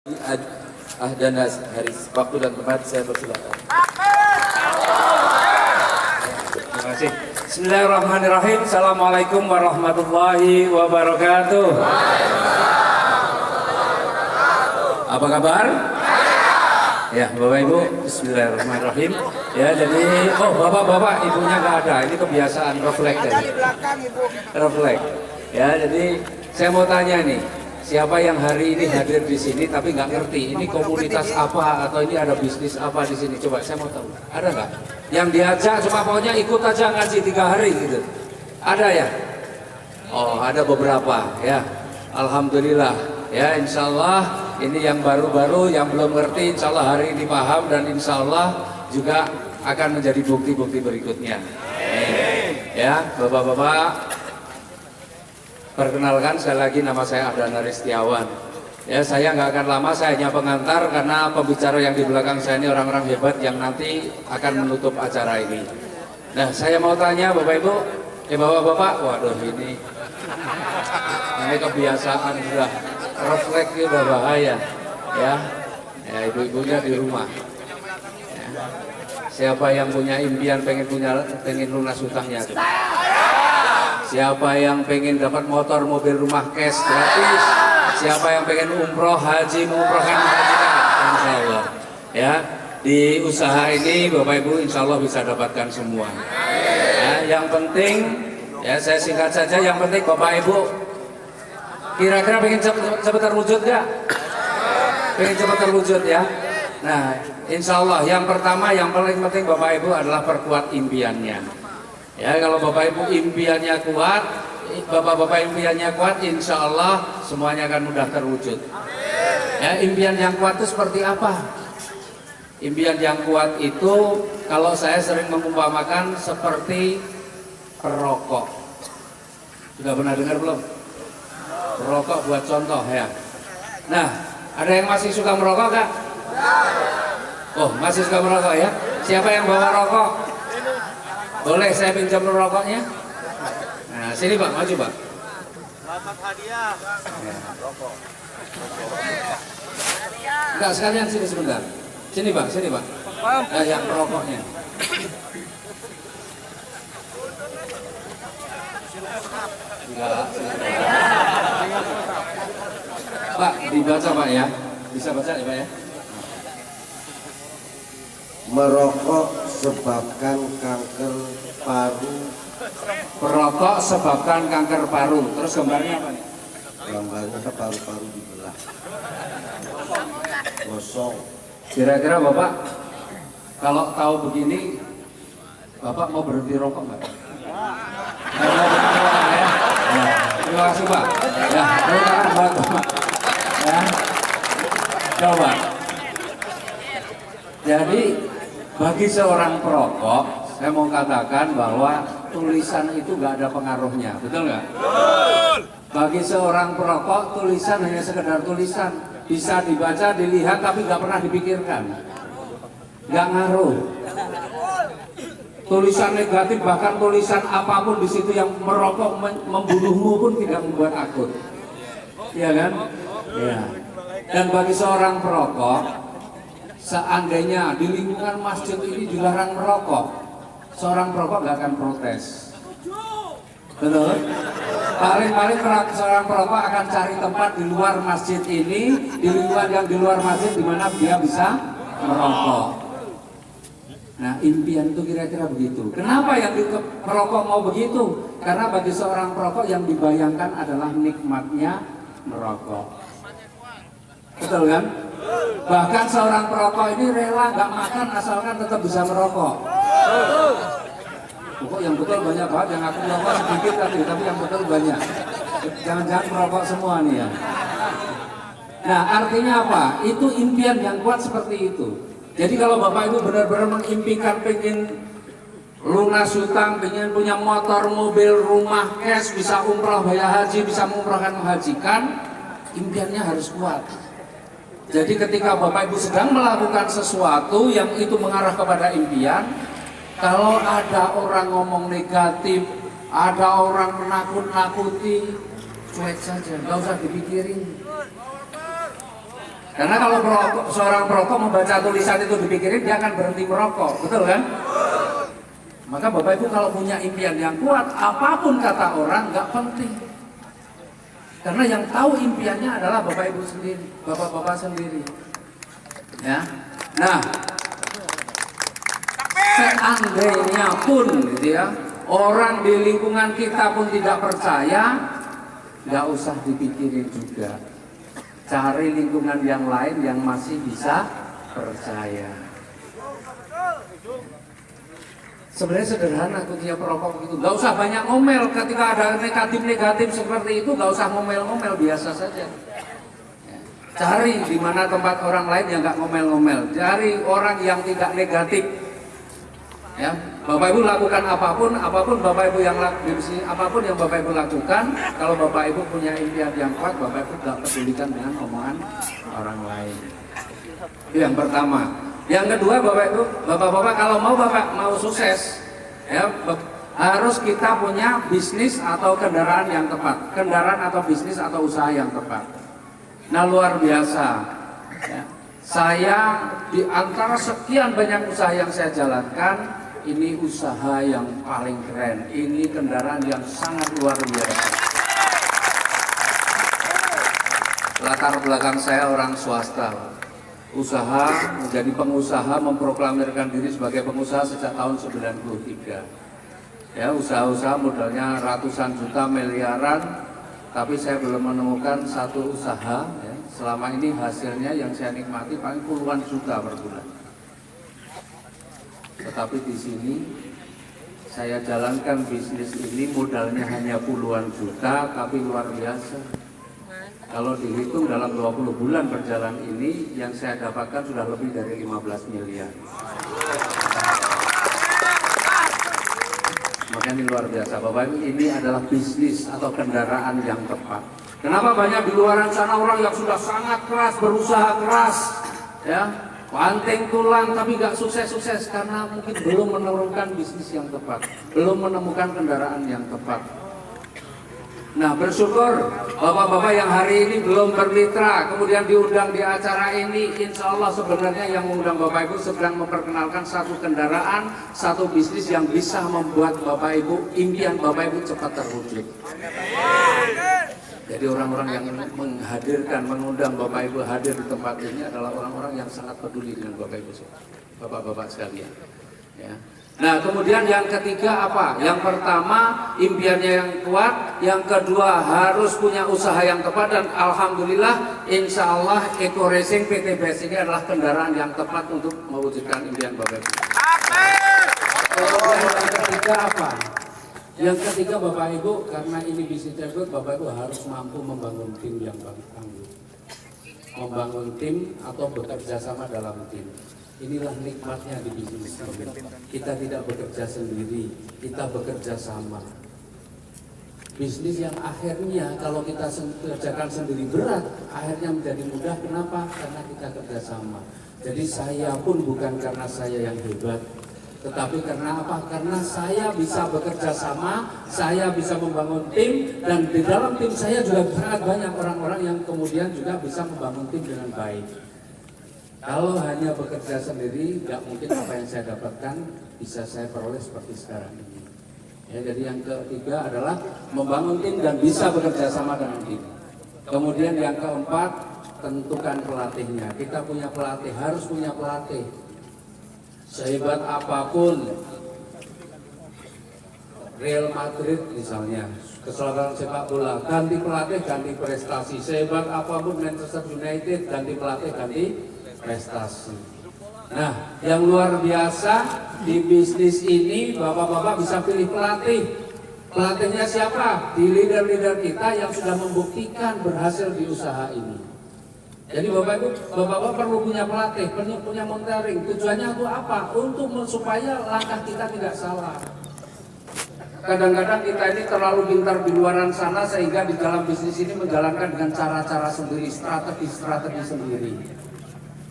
Dan hari waktu dan tempat saya persilakan. Terima kasih. Bismillahirrahmanirrahim. Assalamualaikum warahmatullahi wabarakatuh. Apa kabar? Ya, Bapak Ibu, Bismillahirrahmanirrahim. Ya, jadi bapak-bapak ibunya nggak ada. Ini kebiasaan refleks. Ada di belakang Ibu. Refleks. Ya, jadi saya mau tanya nih. Siapa yang hari ini hadir di sini tapi nggak ngerti ini komunitas apa atau ini ada bisnis apa di sini? Coba saya mau tahu. Ada nggak? Yang diajak cuma pokoknya ikut aja ngaji 3 hari gitu. Ada ya? Oh, ada beberapa ya. Alhamdulillah ya. Insya Allah ini yang baru-baru yang belum ngerti. Insya Allah hari ini paham dan insya Allah juga akan menjadi bukti-bukti berikutnya. Ya, bapak-bapak. Perkenalkan, sekali lagi nama saya Abdan Aristiawan. Ya, saya nggak akan lama, saya hanya pengantar karena pembicara yang di belakang saya ini orang-orang hebat yang nanti akan menutup acara ini. Nah, saya mau tanya Bapak Ibu, Bapak-bapak, waduh ini kebiasaan sudah refleks udah bahaya, ya. Ya, ibu-ibunya di rumah. Ya. Siapa yang punya impian pengen lunas hutangnya? Siapa yang pengen dapat motor, mobil, rumah cash gratis? Siapa yang pengen umroh, haji, menumrohkan hajinya? Insya Allah. Ya, di usaha ini Bapak Ibu insya Allah bisa dapatkan semua. Ya, yang penting, ya saya singkat saja. Yang penting Bapak Ibu, kira-kira pengen cepat terwujud nggak? Pengen cepat terwujud ya. Nah, insya Allah yang pertama, yang paling penting Bapak Ibu adalah perkuat impiannya. Ya, kalau Bapak Ibu impiannya kuat, Bapak-bapak impiannya kuat, insya Allah semuanya akan mudah terwujud. Ya, impian yang kuat itu seperti apa? Impian yang kuat itu kalau saya sering mengumpamakan seperti perokok. Sudah pernah dengar belum? Perokok buat contoh ya. Nah, ada yang masih suka merokok nggak? Oh, masih suka merokok ya? Siapa yang bawa rokok? Boleh saya pinjam rokoknya? Nah, sini Pak, maju Pak. Dapat hadiah. Rokok. Enggak, sekalian sini sebentar. Sini Pak, sini Pak. Yang rokoknya. Enggak. Pak, dibaca Pak ya. Bisa baca ya Pak ya? Merokok sebabkan kanker paru. Perokok sebabkan kanker paru. Terus gambarnya apa nih? Gambarnya paru-paru dibelah. Gosong. Kira-kira Bapak kalau tahu begini, Bapak mau berhenti rokok nggak? Mau berhenti rokok ya? Nah, terima kasih Pak. Ya, terima buat Bapak. Ya, coba. Jadi bagi seorang perokok, saya mau katakan bahwa tulisan itu nggak ada pengaruhnya, betul nggak? Betul. Bagi seorang perokok, tulisan hanya sekedar tulisan, bisa dibaca, dilihat, tapi nggak pernah dipikirkan, nggak ngaruh. Tulisan negatif, bahkan tulisan apapun di situ yang merokok membunuhmu pun tidak membuat akut, ya kan? Ya. Dan bagi seorang perokok, seandainya di lingkungan masjid ini dilarang merokok, seorang perokok nggak akan protes, betul? Paling-paling seorang perokok akan cari tempat di luar masjid ini, di lingkungan yang di luar masjid di mana dia bisa merokok. Nah, impian itu kira-kira begitu. Kenapa yang perokok mau begitu? Karena bagi seorang perokok yang dibayangkan adalah nikmatnya merokok, betul kan? Bahkan seorang perokok ini rela nggak makan asalkan tetap bisa merokok. Pokok yang betul banyak banget, yang aku merokok sedikit tapi yang betul banyak. Jangan-jangan merokok semua nih ya. Nah, artinya apa? Itu impian yang kuat seperti itu. Jadi kalau Bapak Ibu benar-benar mengimpikan pengen lunas hutang, pengen punya motor, mobil, rumah, cash, bisa umroh, bayar haji, bisa mengumrohkan, menghajikan, impiannya harus kuat. Jadi ketika Bapak Ibu sedang melakukan sesuatu yang itu mengarah kepada impian, kalau ada orang ngomong negatif, ada orang menakut-nakuti, cuek saja, nggak usah dipikirin. Karena kalau seorang perokok membaca tulisan itu dipikirin, dia akan berhenti merokok, betul kan? Maka Bapak Ibu kalau punya impian yang kuat, apapun kata orang nggak penting. Karena yang tahu impiannya adalah Bapak Ibu sendiri, Bapak-bapak sendiri. Ya. Nah, seandainya pun gitu ya, orang di lingkungan kita pun tidak percaya, nggak usah dipikirin juga. Cari lingkungan yang lain yang masih bisa percaya. Sebenarnya sederhana kuncinya perokok gitu. Nggak usah banyak ngomel ketika ada negatif seperti itu, nggak usah ngomel-ngomel, biasa saja. Cari di mana tempat orang lain yang nggak ngomel-ngomel. Cari orang yang tidak negatif. Ya, Bapak Ibu lakukan apapun Bapak Ibu yang apapun yang Bapak Ibu lakukan, kalau Bapak Ibu punya impian yang kuat, Bapak Ibu tidak pedulikan dengan omongan orang lain. Itu yang pertama. Yang kedua, Bapak Ibu, Bapak-bapak kalau mau sukses, ya harus kita punya bisnis atau kendaraan yang tepat, kendaraan atau bisnis atau usaha yang tepat. Nah, luar biasa. Ya. Saya di antara sekian banyak usaha yang saya jalankan, ini usaha yang paling keren. Ini kendaraan yang sangat luar biasa. Latar belakang saya orang swasta. Usaha, menjadi pengusaha, memproklamirkan diri sebagai pengusaha sejak tahun 93. Ya, usaha-usaha modalnya ratusan juta, miliaran, tapi saya belum menemukan satu usaha. Ya. Selama ini hasilnya yang saya nikmati paling puluhan juta per bulan. Tetapi di sini saya jalankan bisnis ini modalnya hanya puluhan juta, tapi luar biasa. Kalau dihitung dalam 20 bulan berjalan ini, yang saya dapatkan sudah lebih dari 15 miliar. Makanya ini luar biasa, Bapak Ibu, ini adalah bisnis atau kendaraan yang tepat. Kenapa banyak di luar sana orang yang sudah sangat keras, berusaha keras, ya, banting tulang tapi nggak sukses-sukses karena mungkin belum menemukan bisnis yang tepat, belum menemukan kendaraan yang tepat. Nah, bersyukur bapak-bapak yang hari ini belum bermitra, kemudian diundang di acara ini, insya Allah sebenarnya yang mengundang Bapak Ibu sedang memperkenalkan satu kendaraan, satu bisnis yang bisa membuat Bapak Ibu, impian Bapak Ibu cepat terwujud. Jadi orang-orang yang menghadirkan, mengundang Bapak Ibu hadir di tempat ini adalah orang-orang yang sangat peduli dengan Bapak Ibu, Bapak-bapak sekalian. Ya. Nah, kemudian yang ketiga apa? Yang pertama impiannya yang kuat, yang kedua harus punya usaha yang tepat, dan alhamdulillah insya Allah Eko Racing PT BES ini adalah kendaraan yang tepat untuk mewujudkan impian Bapak Ibu. Kemudian yang ketiga apa? Yang ketiga Bapak Ibu, karena ini bisnis tersebut, Bapak Ibu harus mampu membangun tim yang tangguh. Membangun tim atau bekerja sama dalam tim. Inilah nikmatnya di bisnis. Kita tidak bekerja sendiri, kita bekerja sama. Bisnis yang akhirnya kalau kita kerjakan sendiri berat, akhirnya menjadi mudah. Kenapa? Karena kita kerjasama. Jadi saya pun bukan karena saya yang hebat, tetapi karena apa? Karena saya bisa bekerja sama, saya bisa membangun tim, dan di dalam tim saya juga sangat banyak orang-orang yang kemudian juga bisa membangun tim dengan baik. Kalau hanya bekerja sendiri, nggak mungkin apa yang saya dapatkan bisa saya peroleh seperti sekarang ini. Ya, jadi yang ketiga adalah membangun tim dan bisa bekerja sama dengan tim. Kemudian yang keempat, tentukan pelatihnya. Kita punya pelatih, harus punya pelatih. Sehebat apapun Real Madrid misalnya, kesalahan sepak bola, ganti pelatih, ganti prestasi. Sehebat apapun Manchester United, ganti pelatih, ganti prestasi. Nah, yang luar biasa di bisnis ini, bapak-bapak bisa pilih pelatih. Pelatihnya siapa? Di leader-leader kita yang sudah membuktikan berhasil di usaha ini. Jadi bapak-bapak perlu punya pelatih, punya mentoring. Tujuannya untuk apa? Untuk supaya langkah kita tidak salah. Kadang-kadang kita ini terlalu pintar di luaran sana sehingga di dalam bisnis ini menjalankan dengan cara-cara sendiri, strategi sendiri.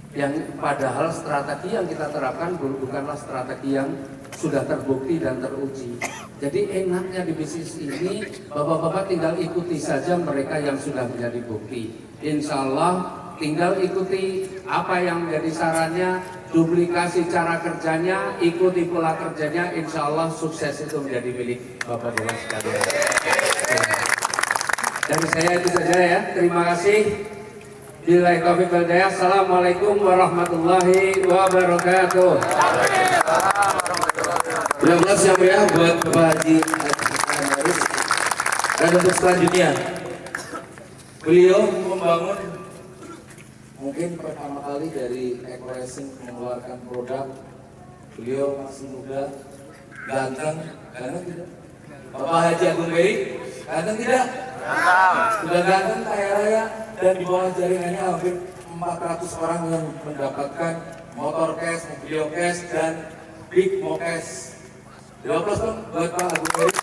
Yang padahal strategi yang kita terapkan bukanlah strategi yang sudah terbukti dan teruji. Jadi enaknya di bisnis ini, bapak-bapak tinggal ikuti saja mereka yang sudah menjadi bukti. Insya Allah tinggal ikuti apa yang menjadi sarannya, duplikasi cara kerjanya, ikuti pola kerjanya, insya Allah sukses itu menjadi milik Bapak-Bapak sekalian. Dari saya itu saja ya, terima kasih. Billahi taufiq wal hidayah. Assalamualaikum warahmatullahi wabarakatuh. Terima kasih ya buat Bapak Haji Haris. Dan untuk selanjutnya, beliau membangun mungkin pertama kali dari Eko Racing mengeluarkan produk. Beliau masih muda, ganteng, ganteng tidak? Bapak Haji Agung Beri, ganteng tidak? Sudah ganteng, kaya raya, dan di bawah jaringannya hampir 400 orang yang mendapatkan motor cash, mobil cash, dan big mo cash. 12 dong buat Pak Agung Beri.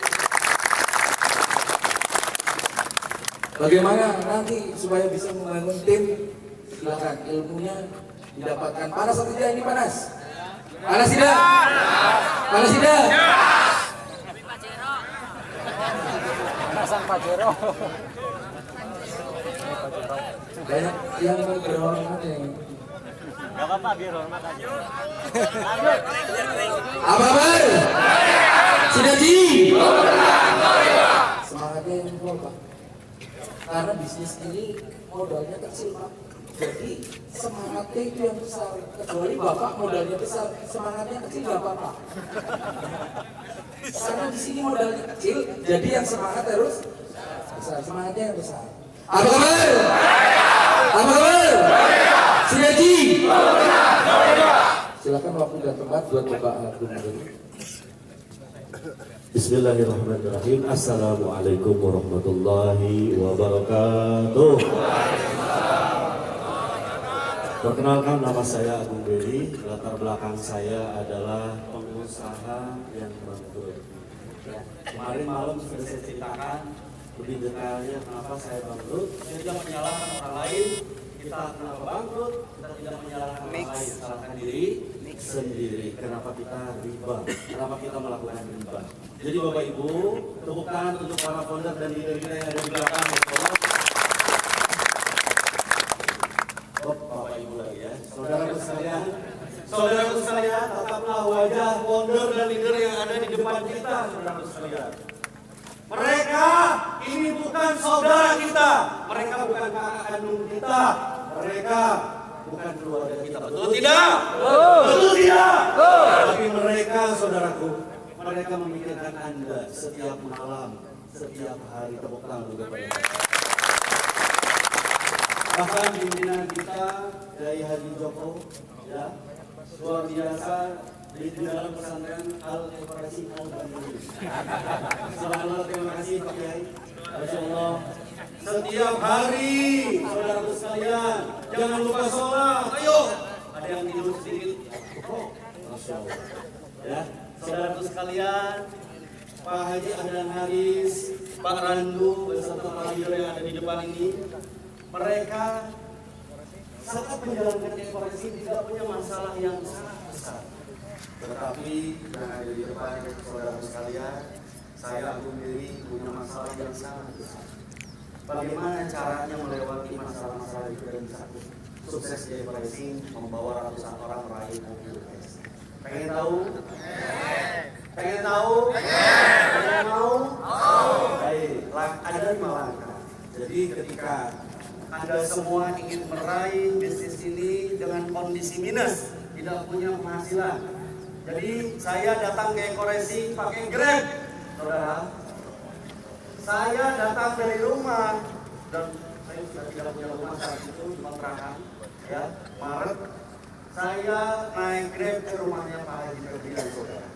Bagaimana nanti supaya bisa membangun tim? Silakan, ilmunya didapatkan. Panas atau tidak ini panas? Panas tidak? Panas tidak? Pasang Pajero. Banyak yang berhormat ini. Gak apa-apa, biar hormat aja. Apa kabar? Sudah Ji? Semangatnya yang full Pak. Karena bisnis ini modalnya kecil Pak. Jadi semangatnya itu yang besar. Kecuali Bapak modalnya besar, semangatnya kecil gak apa-apa. Karena di sini modalnya kecil, jadi yang semangat harus besar. Semangatnya yang besar. Apa kabar? Apa kabar? Sudah Ji? Silakan waktu dan tempat buat Bapak Agung Beri. Bismillahirrahmanirrahim. Assalamualaikum warahmatullahi wabarakatuh. Perkenalkan, nama saya Agung Beri. Latar belakang saya adalah pengusaha yang bangkrut. Kemarin malam sudah saya ceritakan lebih detailnya kenapa saya bangkrut. Saya tidak menyalahkan orang lain. Kita kenapa bangkrut? Kita tidak menyalahkan orang lain. Salahkan diri sendiri. Kenapa kita riba? Kenapa kita melakukan riba? Jadi Bapak Ibu, tepuk tangan untuk para founder dan leader-leader yang ada di belakang. Bapak Ibu lagi ya. Saudaraku sekalian, tataplah wajah founder dan leader yang ada di depan kita, saudaraku sekalian. Mereka ini bukan saudara kita, mereka bukan kakak kandung kita, mereka bukan keluarga kita, betul tidak? Betul tidak? Tapi mereka, saudaraku, mereka memikirkan Anda setiap malam, setiap hari. Tepuk tangan untuk mereka. Bahkan pimpinan kita dari Haji Joko, ya, luar biasa di dalam pesantren Al-Ibrahim Al-Bandung. Subhanallah, terima kasih Pak Kiai. Masya Allah. Setiap hari, saudaraku sekalian, jangan lupa sholat. Ayo, ada yang tidur sedikit. Oh, Masya Allah. Ya, saudaraku sekalian, Pak Haji Ahlan Haris, Pak Randu, beserta para leader yang ada di depan ini, mereka saat menjalankan eksplorasi tidak punya masalah yang sangat besar. Tetapi yang ada di depan saudara sekalian, saya Agung Beri punya masalah yang sangat besar. Bagaimana caranya melewati masalah-masalah itu dan bisa sukses di eksplorasi, membawa ratusan orang meraih mobil cash. Pengen tahu? Pengen tahu? Pengen mau? Baik, ada 5 langkah. Jadi ketika Anda semua ingin meraih bisnis ini dengan kondisi minus, tidak punya penghasilan. Jadi saya datang ke Eko Racing pakai Grab, saudara. Saya datang dari rumah dan saya sudah tidak punya rumah saat itu, kontrakan, ya, Maret. Saya naik Grab ke rumahnya Pak Haji Febrian, saudara.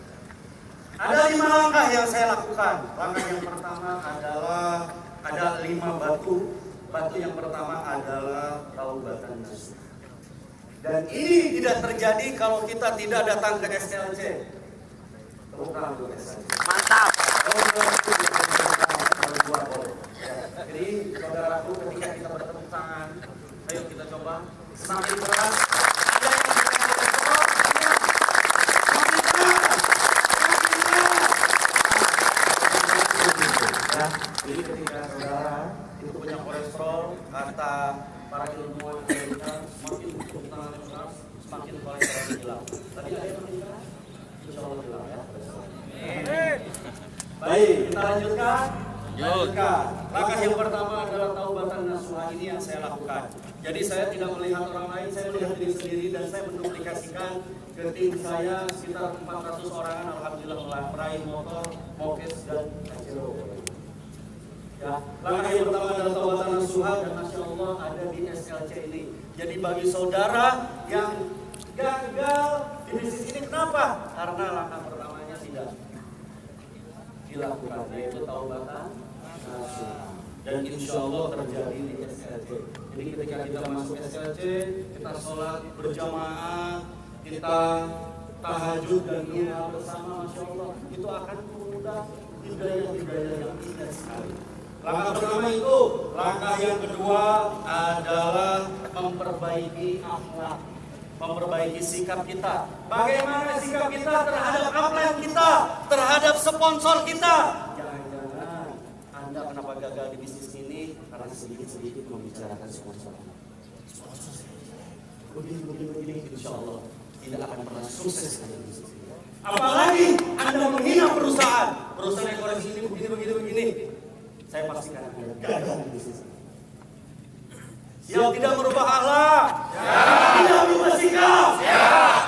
Ada 5 langkah yang saya lakukan. Langkah yang pertama adalah ada 5 batu. Batu yang pertama adalah taubatan nasuh. Dan ini tidak terjadi kalau kita tidak datang ke SLC. Bukan untuk SLC. Mantap. Jadi saudaraku, ketika kita bertepuk tangan, ayo kita coba semakin keras. Ada yang ya, jadi ketika saudara itu punya kolesterol, kata para ilmuwan kita lanjutkan. Langkah yang pertama adalah taubatan nasuha, ini yang saya lakukan. Jadi saya tidak melihat orang lain, saya melihat diri sendiri dan saya menduplikasikan ke tim saya sekitar 400 orangan. Alhamdulillah meraih motor, mokes dan Pajero. Ya, langkah yang pertama adalah taubatan nasuha dan masya Allah ada di SLC ini. Jadi bagi saudara yang gagal di bisnis ini, kenapa? Karena langkah pertamanya tidak dilakukan, yaitu taubatan nasuha. Dan insya Allah terjadi di SLC. Jadi ketika kita masuk SLC, kita sholat berjamaah, kita tahajud dan doa bersama, masya Allah itu akan memudahkan hidayah-hidayah yang indah sekali. Langkah pertama itu. Langkah yang kedua adalah memperbaiki akhlak, memperbaiki sikap kita. Bagaimana sikap kita terhadap upline kita, terhadap sponsor kita? Jangan-jangan Anda kenapa gagal di bisnis ini karena sedikit-sedikit membicarakan sponsor. Begini, insya Allah tidak akan pernah sukses di bisnis ini. Apalagi Anda menghina perusahaan yang koreksi ini begini. Saya pastikan Anda gagal di bisnis ini. Yang tidak merubah akhlak, tidak berubah sikap.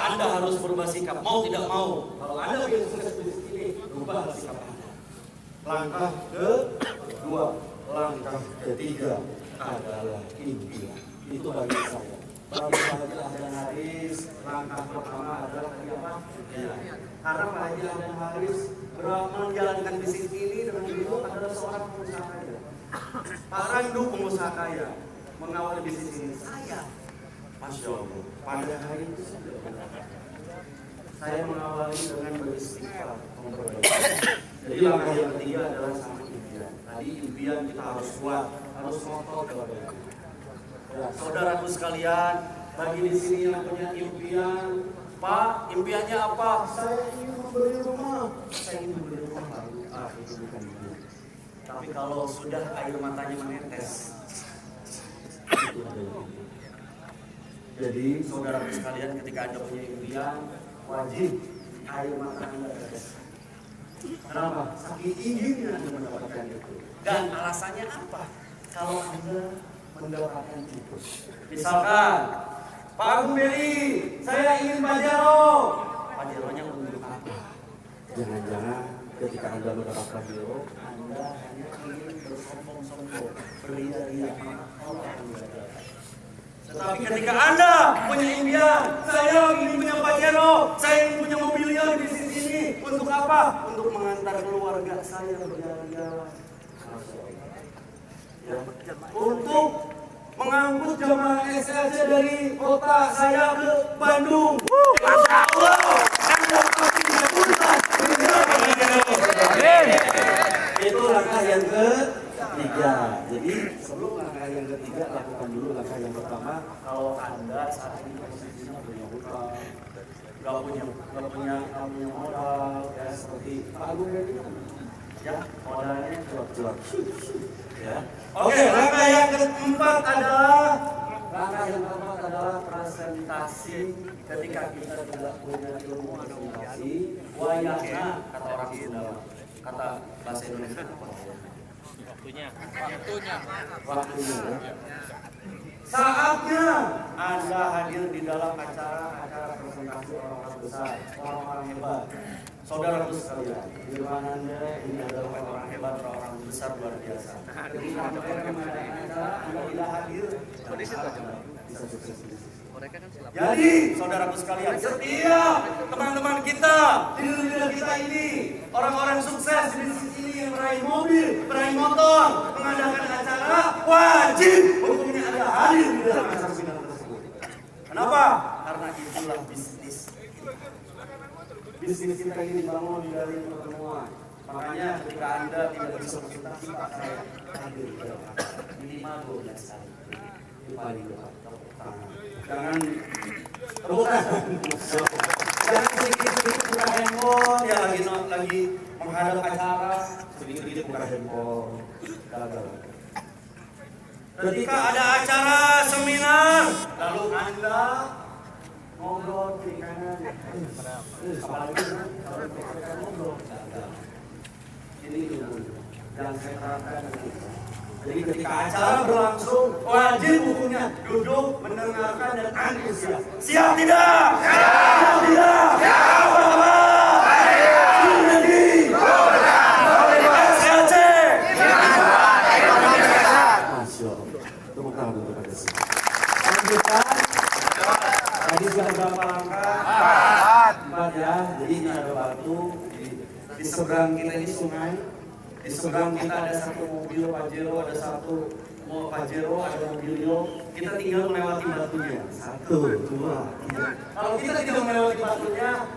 Anda harus berubah sikap, mau tidak mau. Kalau Anda ingin sukses di bisnis ini, rubah sikap Anda. Langkah kedua, langkah ketiga adalah impian. Itu bagi saya. Bagi Pak Haji Haris, langkah pertama adalah apa? Karena Pak Haji Haris menjalankan bisnis ini dengan itu adalah seorang pengusaha kaya. Pak Randu pengusaha kaya mengawali bisnis ini. Saya, masya Allah, pada hari itu saya mengawali dengan beristighfar, memperbaiki. Jadi langkah yang ketiga adalah sama impian. Tadi impian kita harus kuat, harus ngotot kepada itu. Ya, saudaraku sekalian, bagi di sini yang punya impian, Pak, impiannya apa? Saya ingin membeli rumah. Saya ingin membeli rumah baru. Itu bukan impian. Tapi kalau sudah air matanya menetes, itu ada impian. Jadi, saudaraku sekalian, ketika Anda punya impian, wajib air mata Anda tetes. Kenapa? Saking inginnya Anda mendapatkan itu. Dan alasannya apa? Kalau Anda mendapatkan itu, misalkan Pak Agung Beri, saya ingin Pajero. Pajeronya untuk apa? Jangan-jangan ketika Anda mendapat Pajero, Anda hanya ingin bersombong-sombong, beria-ria, orang yang. Tetapi ketika Anda punya impian, saya ingin punya Pajero, saya ingin punya mobilio di sini, untuk apa? Untuk mengantar keluarga saya berjalan-jalan. Ya. Untuk mengangkut jemaah SLC dari kota saya ke Bandung. Masya Allah, Anda pasti bisa tuntas. Itu langkah yang ketiga. Jadi sebelum langkah yang ketiga, lakukan dulu langkah yang pertama. Kalau Anda saat ini posisinya punya hutang, nggak punya modal, ya seperti Pak Agung tadi, ya modalnya cuap-cuap. Ya. Oke, langkah yang keempat adalah presentasi. Ketika kita tidak punya ilmu presentasi, wayahna kata orang Sunda, kata bahasa Indonesia apa? Waktunya. Saatnya Anda hadir di dalam acara presentasi orang-orang besar, orang-orang hebat. Saudaraku sekalian, di mana Anda ini adalah orang hebat, orang besar luar biasa. Ketika Anda mengadakan acara, Anda tidak hadir, bisa sukses. Jadi, saudaraku sekalian, setiap teman-teman kita, leader-leader kita ini, orang-orang sukses di bisnis ini yang meraih mobil, meraih motor, mengadakan acara, wajib hukumnya Anda hadir di dalam acara seminar tersebut. Kenapa? Karena itulah bisnis. Bisnis kita ini dibangun dari pertemuan. Makanya ketika Anda tidak bisa presentasi, Pak, saya hadir di dalam acara minimal 12 kali. Itu paling dekat. Jangan terbuka. Jangan sedikit-sedikit buka handphone. Ya lagi menghadap acara, sedikit-sedikit buka handphone. Gagal. Ketika ada acara seminar, lalu Anda ngobrol kiri kanan, apalagi kalau mereka ngobrol, Ini ilmu yang saya terapkan. Jadi ketika acara berlangsung, wajib hukumnya duduk, mendengarkan dan antusias. Siap tidak? Siap tidak? Siap apa? Tadi sudah berapa langkah? 4 ya. Jadi ini ada batu. Di seberang kita ini sungai. Di seberang kita ada satu mobil Pajero, ada satu Pajero, ada mobil Rio. Kita tinggal melewati batunya. 1, 2, 3. Kalau kita tidak melewati batunya,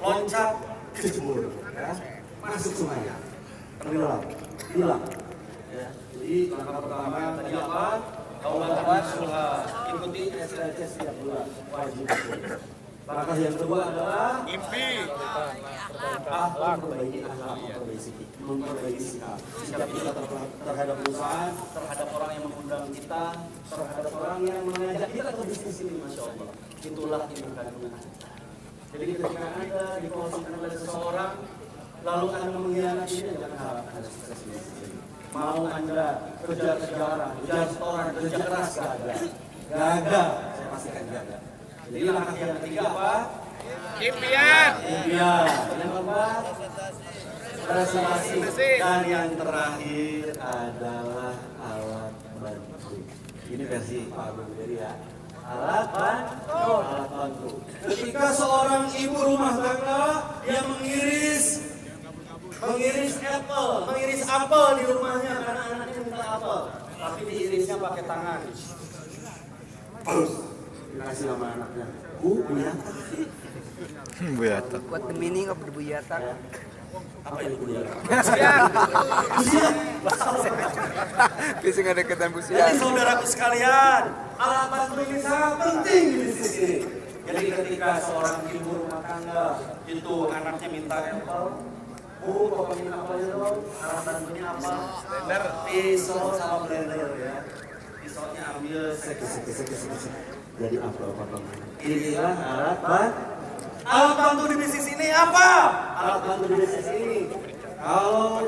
loncat ke jebur, ya. Masuk sungai. Tenggelam, hilang. Ya. Jadi langkah pertama tadi apa? Taubat suha, ikuti SLC setiap bulan, wajib. Langkah yang kedua adalah memperbaiki akhlak, memperbaiki sikap kita terhadap perusahaan, terhadap orang yang mengundang kita, terhadap orang yang mengajak kita ke bisnis ini, masya Allah. Itulah ilmu kandungan. Jadi ketika Anda diposisikan oleh seseorang, lalu Anda mengkhianatinya, jangan harap Anda sukses di bisnis ini. Mau Anda kerja sejarah, kerja setoran, kerja keras, gagal, saya pastikan gagal. Jadi langkah yang ketiga apa? Impian. Yang keempat, prestasi. Dan yang terakhir adalah alat bantu. Ini versi Pak Agung jadi ya. Alat bantu. Ketika seorang ibu rumah tangga yang mengiris apel di rumahnya karena anaknya minta apel, tapi diirisnya pakai tangan. Dikasih nama anaknya, Buyata. Buyata. What the meaning of the Buyata? Apa ini Buyata? Bisa nggak deketan Bu Jadi saudaraku sekalian, alat bantu ini sangat penting di bisnis ini. Jadi ketika seorang ibu rumah tangga itu anaknya minta apel, Bu, pokoknya apa dong? Alat bantunya apa? Blender, pisau sama blender ya. Pisaunya ambil sek. Jadi apa? Inilah alat bantu di bisnis ini apa? Alat bantu di bisnis ini. Kalau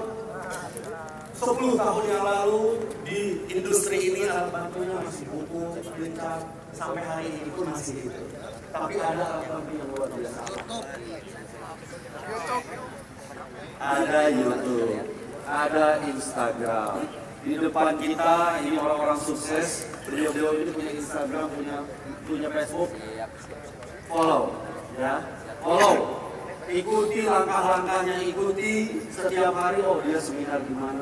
10 tahun yang lalu di industri ini alat bantunya masih buku, lincah, sampai hari ini pun masih gitu. Tapi ada alat bantu yang luar biasa. Ada YouTube, ada Instagram. Di depan kita ini orang-orang sukses. Beliau ini punya Instagram, punya Facebook. Follow, ya. Follow. Ikuti langkah-langkahnya, ikuti setiap hari. Oh dia seminar di mana?